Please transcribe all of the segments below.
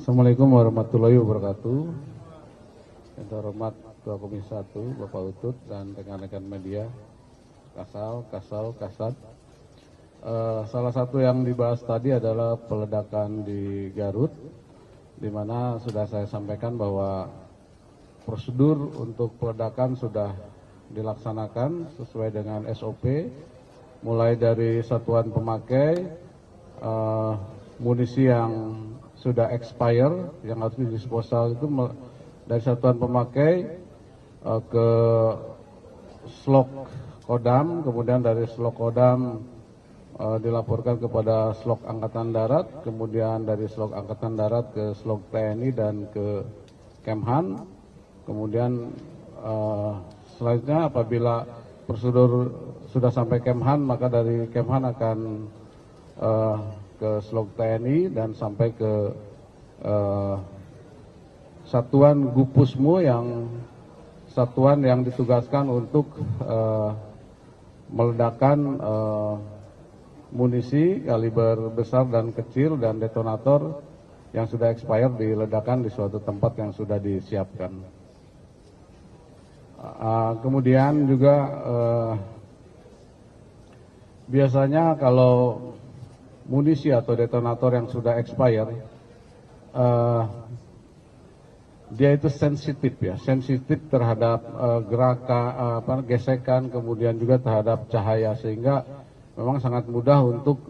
Assalamualaikum warahmatullahi wabarakatuh. Yang terhormat Ketua Komisi 1, Bapak Utut, dan rekan-rekan media, Kasat. Salah satu yang dibahas tadi adalah peledakan di Garut, di mana sudah saya sampaikan bahwa prosedur untuk peledakan sudah dilaksanakan sesuai dengan SOP, mulai dari satuan pemakai, munisi yang sudah expire yang harus didisposal itu dari satuan pemakai ke slok Kodam, kemudian dari slok Kodam dilaporkan kepada slok Angkatan Darat, kemudian dari slok Angkatan Darat ke slok TNI dan ke Kemhan, kemudian selanjutnya apabila prosedur sudah sampai Kemhan, maka dari Kemhan akan ke slok TNI dan sampai ke satuan Gupusmu, yang satuan yang ditugaskan untuk meledakkan munisi kaliber besar dan kecil dan detonator yang sudah expired diledakkan di suatu tempat yang sudah disiapkan. Kemudian juga biasanya kalau munisi atau detonator yang sudah expired, dia itu sensitif terhadap gesekan, kemudian juga terhadap cahaya, sehingga memang sangat mudah untuk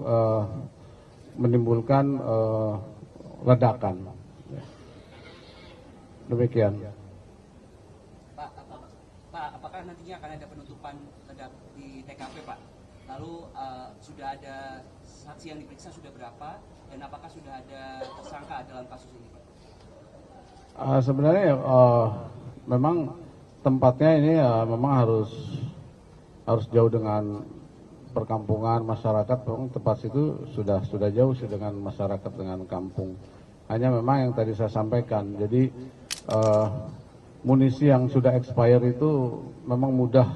menimbulkan ledakan. Demikian. Pak, apakah nantinya akan ada penutupan ledak di TKP, Pak? Lalu sudah ada saksi yang diperiksa sudah berapa, dan apakah sudah ada tersangka dalam kasus ini, Pak? Sebenarnya memang tempatnya ini memang harus jauh dengan perkampungan masyarakat. Memang tempat itu sudah jauh sih dengan masyarakat, dengan kampung. Hanya memang yang tadi saya sampaikan, jadi munisi yang sudah expire itu memang mudah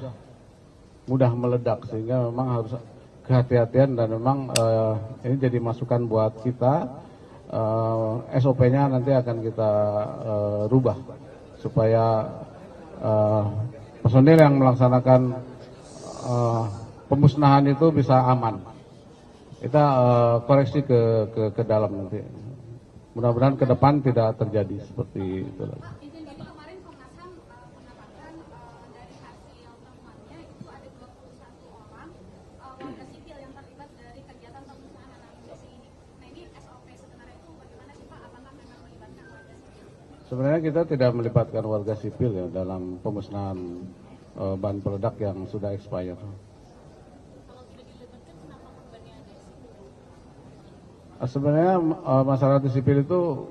meledak, sehingga memang harus kehati-hatian, dan memang ini jadi masukan buat kita. SOP-nya nanti akan kita rubah supaya personil yang melaksanakan pemusnahan itu bisa aman. Kita koreksi ke dalam nanti. Mudah-mudahan ke depan tidak terjadi seperti itu lagi. Sebenarnya kita tidak melibatkan warga sipil ya dalam pemusnahan bahan peledak yang sudah expired. Sebenarnya masyarakat sipil itu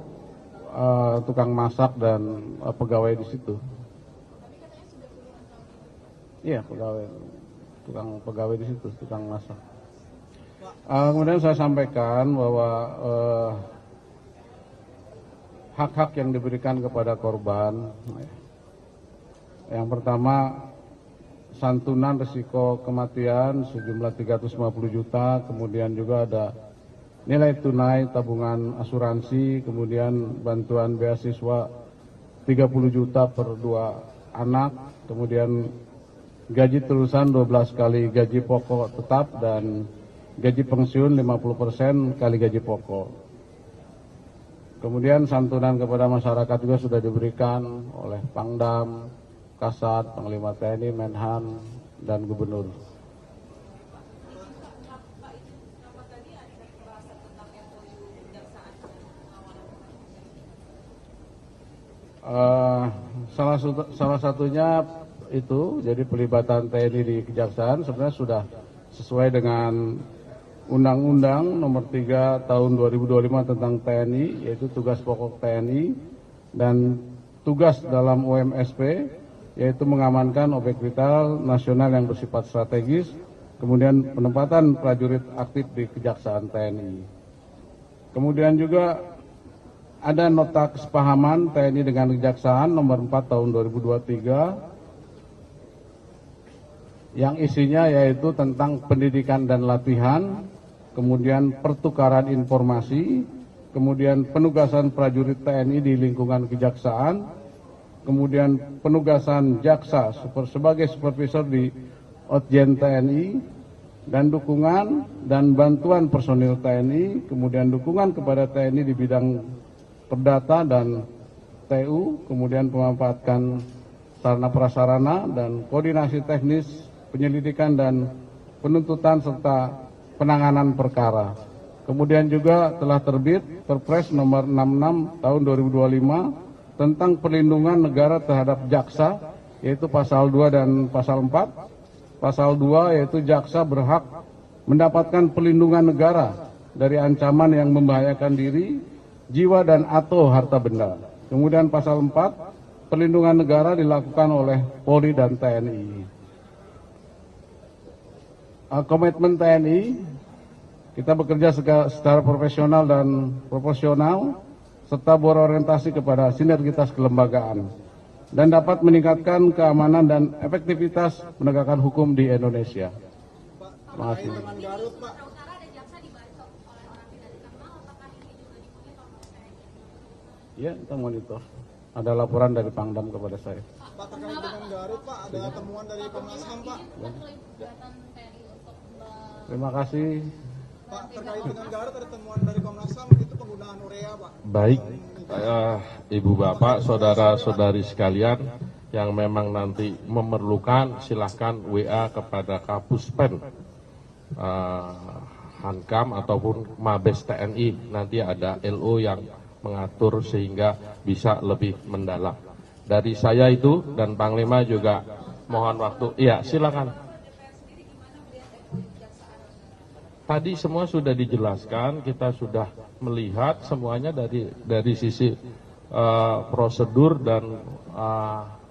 tukang masak dan pegawai di situ. Iya, pegawai di situ, tukang masak. Kemudian saya sampaikan bahwa hak-hak yang diberikan kepada korban, yang pertama santunan risiko kematian sejumlah 350 juta, kemudian juga ada nilai tunai tabungan asuransi, kemudian bantuan beasiswa 30 juta per 2 anak, kemudian gaji terusan 12 kali gaji pokok tetap, dan gaji pensiun 50% kali gaji pokok. Kemudian santunan kepada masyarakat juga sudah diberikan oleh Pangdam, Kasat, Panglima TNI, Menhan, dan Gubernur. Salah satunya itu, jadi pelibatan TNI di Kejaksaan sebenarnya sudah sesuai dengan Undang-Undang Nomor 3 Tahun 2025 tentang TNI, yaitu tugas pokok TNI dan tugas dalam UMSP, yaitu mengamankan objek vital nasional yang bersifat strategis, kemudian penempatan prajurit aktif di Kejaksaan TNI. Kemudian juga ada nota kesepahaman TNI dengan Kejaksaan Nomor 4 Tahun 2023 yang isinya yaitu tentang pendidikan dan latihan, kemudian pertukaran informasi, kemudian penugasan prajurit TNI di lingkungan kejaksaan, kemudian penugasan jaksa sebagai supervisor di Otjen TNI, dan dukungan dan bantuan personil TNI, kemudian dukungan kepada TNI di bidang perdata dan TU, kemudian pemanfaatan sarana prasarana dan koordinasi teknis penyelidikan dan penuntutan serta penanganan perkara. Kemudian juga telah terbit Perpres nomor 66 tahun 2025 tentang perlindungan negara terhadap jaksa, yaitu pasal 2 dan pasal 4. Pasal 2 yaitu jaksa berhak mendapatkan perlindungan negara dari ancaman yang membahayakan diri, jiwa dan atau harta benda. Kemudian pasal 4, perlindungan negara dilakukan oleh Polri dan TNI. Komitmen TNI, kita bekerja secara profesional dan proporsional serta berorientasi kepada sinergitas kelembagaan dan dapat meningkatkan keamanan dan efektivitas penegakan hukum di Indonesia. Terima kasih. Ya, kita monitor. Ada laporan dari Pangdam kepada saya. Pak, terkait dengan Garut, Pak, ada temuan dari Komnas HAM, Pak. Terima kasih. Pak, terkait dengan Garut ada temuan dari Komnas HAM, itu penggunaan urea, Pak. Baik, Ibu Bapak, saudara-saudari sekalian yang memang nanti memerlukan, silahkan WA kepada Kapuspen Hankam ataupun Mabes TNI. Nanti ada LO yang mengatur sehingga bisa lebih mendalam. Dari saya itu dan Panglima juga mohon waktu. Iya, silakan. Tadi semua sudah dijelaskan, kita sudah melihat semuanya dari sisi prosedur dan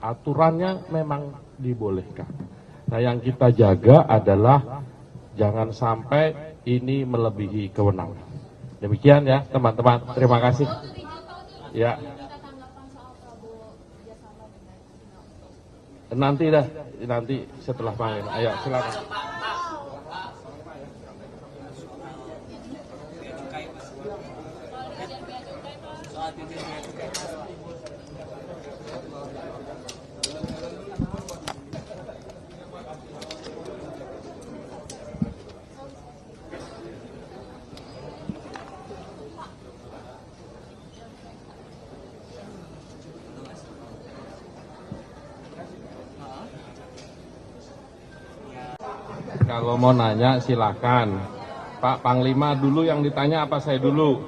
aturannya memang dibolehkan. Nah, yang kita jaga adalah jangan sampai ini melebihi kewenangan. Demikian ya teman-teman, terima kasih. Ya. Nanti setelah main. Ayo silakan. Kalau mau nanya silakan. Pak Panglima dulu yang ditanya apa saya dulu?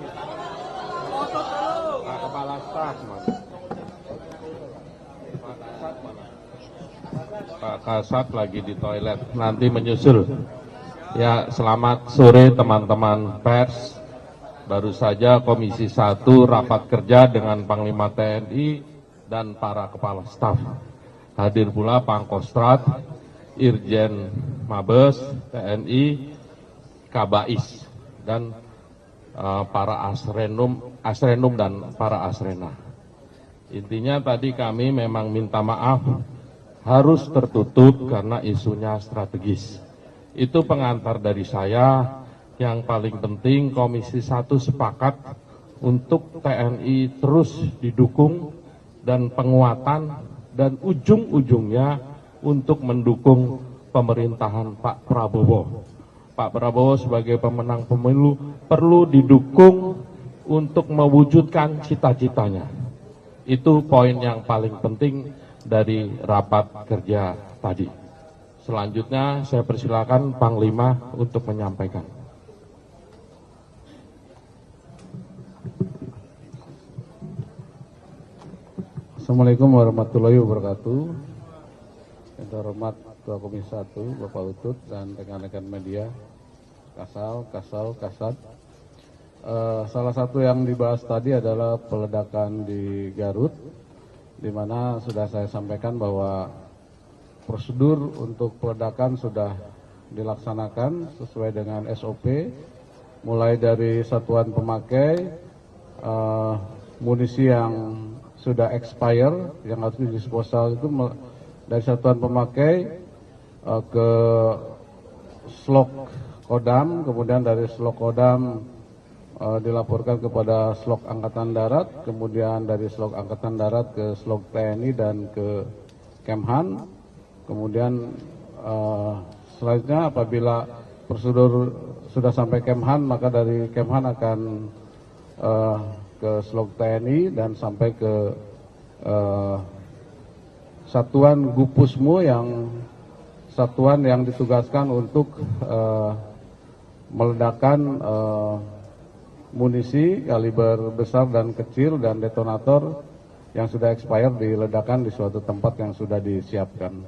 Pak Kepala Staf mana? Pak Kasat mana? Pak Kasat lagi di toilet, nanti menyusul. Ya, selamat sore teman-teman pers. Baru saja Komisi 1 rapat kerja dengan Panglima TNI dan para Kepala Staf. Hadir pula Pangkostrat, Irjen Mabes TNI, Kabais dan para Asrenum dan para Asrena. Intinya tadi kami memang minta maaf harus tertutup karena isunya strategis. Itu pengantar dari saya. Yang paling penting Komisi 1 sepakat untuk TNI terus didukung dan penguatan dan ujung-ujungnya untuk mendukung pemerintahan Pak Prabowo. Pak Prabowo sebagai pemenang pemilu perlu didukung untuk mewujudkan cita-citanya. Itu poin yang paling penting dari rapat kerja tadi. Selanjutnya saya persilakan Panglima untuk menyampaikan. Assalamualaikum warahmatullahi wabarakatuh. Yang terhormat Ketua Komisi 1, Bapak Utut dan rekan-rekan media, Kasat. Salah satu yang dibahas tadi adalah peledakan di Garut, di mana sudah saya sampaikan bahwa prosedur untuk peledakan sudah dilaksanakan sesuai dengan SOP, mulai dari satuan pemakai, munisi yang sudah expire, yang harus didisposal itu dari satuan pemakai ke slok Kodam, kemudian dari slok Kodam dilaporkan kepada Slok Angkatan Darat, kemudian dari Slok Angkatan Darat ke Slok TNI dan ke Kemhan. Kemudian selanjutnya apabila prosedur sudah sampai Kemhan, maka dari Kemhan akan ke Slok TNI dan sampai ke Satuan Gupusmu, yang satuan yang ditugaskan untuk meledakkan munisi kaliber besar dan kecil dan detonator yang sudah expired diledakkan di suatu tempat yang sudah disiapkan.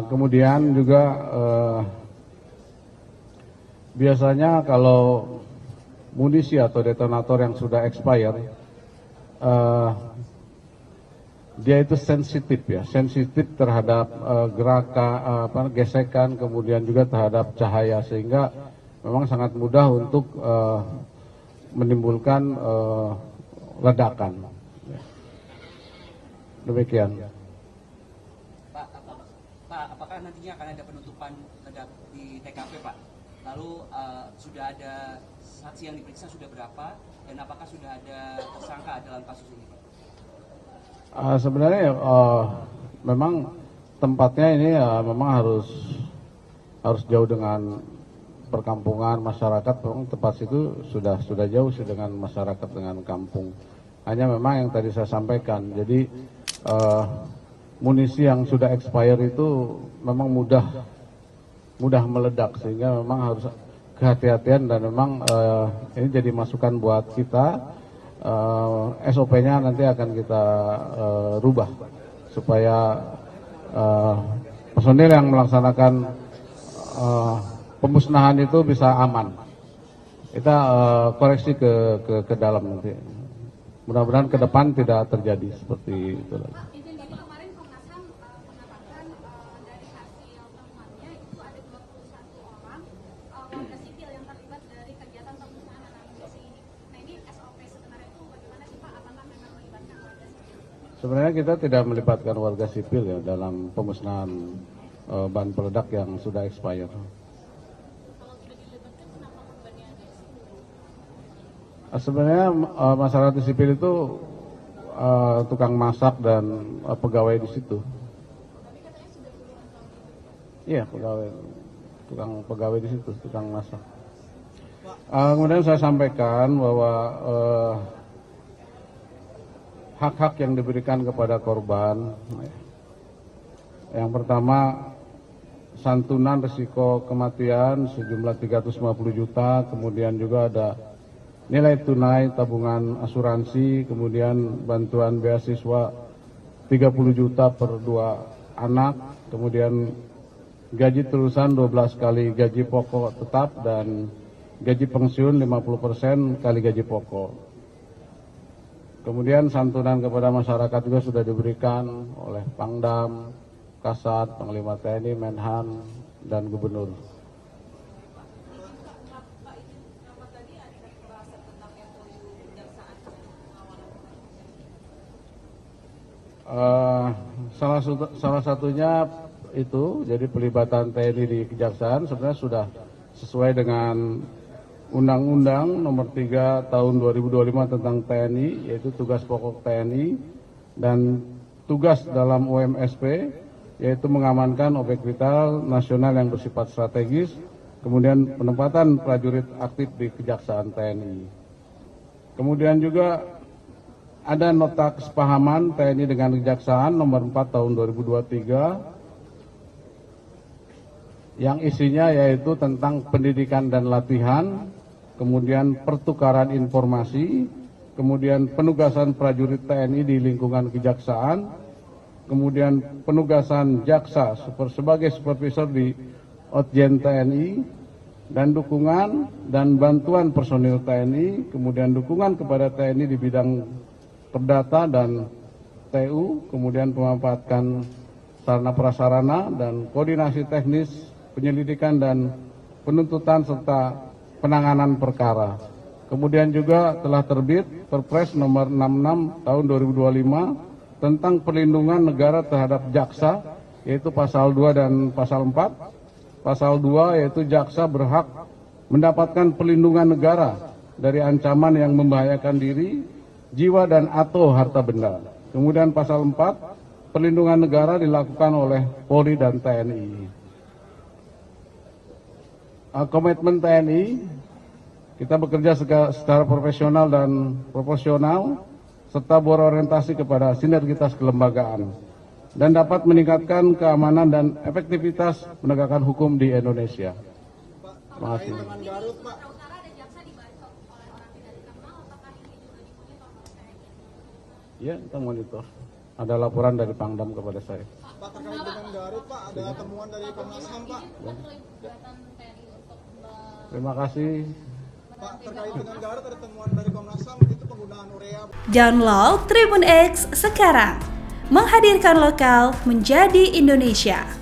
Kemudian juga biasanya kalau munisi atau detonator yang sudah expired, dia itu sensitif ya, sensitif terhadap gesekan, kemudian juga terhadap cahaya, sehingga memang sangat mudah untuk menimbulkan ledakan. Demikian. Pak, apakah nantinya akan ada penutupan ledak di TKP, Pak? Lalu sudah ada saksi yang diperiksa sudah berapa, dan apakah sudah ada tersangka dalam kasus ini, Pak? Sebenarnya memang tempatnya ini memang harus jauh dengan perkampungan masyarakat. Memang tempat situ sudah jauh sih dengan masyarakat, dengan kampung. Hanya memang yang tadi saya sampaikan, jadi munisi yang sudah expire itu memang mudah meledak, sehingga memang harus kehati-hatian, dan memang ini jadi masukan buat kita. SOP-nya nanti akan kita rubah supaya personil yang melaksanakan pemusnahan itu bisa aman. Kita koreksi ke dalam nanti. Mudah-mudahan ke depan tidak terjadi seperti itu lagi. Izin, jadi kemarin Komnas HAM mengatakan dari hasil temuannya itu ada 21 orang warga sipil yang terlibat dari kegiatan pemusnahan amunisi ini. Nah, ini SOP sebenarnya itu bagaimana sih, Pak? Apakah memang melibatkan warga sipil? Sebenarnya kita tidak melibatkan warga sipil ya dalam pemusnahan bahan peledak yang sudah expired. Sebenarnya masyarakat sipil itu tukang masak dan pegawai di situ. Iya, tukang pegawai di situ, tukang masak. Kemudian saya sampaikan bahwa hak-hak yang diberikan kepada korban, yang pertama santunan risiko kematian sejumlah 350 juta, kemudian juga ada nilai tunai tabungan asuransi, kemudian bantuan beasiswa 30 juta per 2 anak, kemudian gaji terusan 12 kali gaji pokok tetap, dan gaji pensiun 50% kali gaji pokok. Kemudian santunan kepada masyarakat juga sudah diberikan oleh Pangdam, Kasat, Panglima TNI, Menhan, dan Gubernur. Salah satunya itu, jadi pelibatan TNI di Kejaksaan sebenarnya sudah sesuai dengan Undang-Undang Nomor 3 Tahun 2025 tentang TNI, yaitu tugas pokok TNI, dan tugas dalam UMSP, yaitu mengamankan objek vital nasional yang bersifat strategis, kemudian penempatan prajurit aktif di Kejaksaan TNI. Kemudian juga ada nota kesepahaman TNI dengan Kejaksaan nomor 4 tahun 2023 yang isinya yaitu tentang pendidikan dan latihan, kemudian pertukaran informasi, kemudian penugasan prajurit TNI di lingkungan Kejaksaan, kemudian penugasan jaksa sebagai supervisor di Otjen TNI, dan dukungan dan bantuan personil TNI, kemudian dukungan kepada TNI di bidang perdata dan TU, kemudian pemanfaatan sarana prasarana dan koordinasi teknis penyelidikan dan penuntutan serta penanganan perkara. Kemudian juga telah terbit Perpres nomor 66 tahun 2025 tentang perlindungan negara terhadap jaksa, yaitu pasal 2 dan pasal 4. Pasal 2 yaitu jaksa berhak mendapatkan perlindungan negara dari ancaman yang membahayakan diri, jiwa dan atau harta benda. Kemudian pasal 4, perlindungan negara dilakukan oleh Polri dan TNI. Komitmen TNI, kita bekerja secara profesional dan proporsional, serta berorientasi kepada sinergitas kelembagaan, dan dapat meningkatkan keamanan dan efektivitas penegakan hukum di Indonesia. Terima kasih. Dengan Garut, Pak. Sumatera Utara ada jaksa dibacok oleh orang tidak dikenal, apakah ini juga dimonitor oleh TNI? Ya, kita monitor. Ada laporan dari Pangdam kepada saya. Pak, terkait dengan Garut, Pak, ada temuan dari Komnas HAM, Pak. Kegiatan TNI untuk Terima kasih. Pak, terkait dengan Garut ada temuan dari Komnas HAM itu penggunaan urea. Download Tribun X sekarang. Menghadirkan lokal menjadi Indonesia.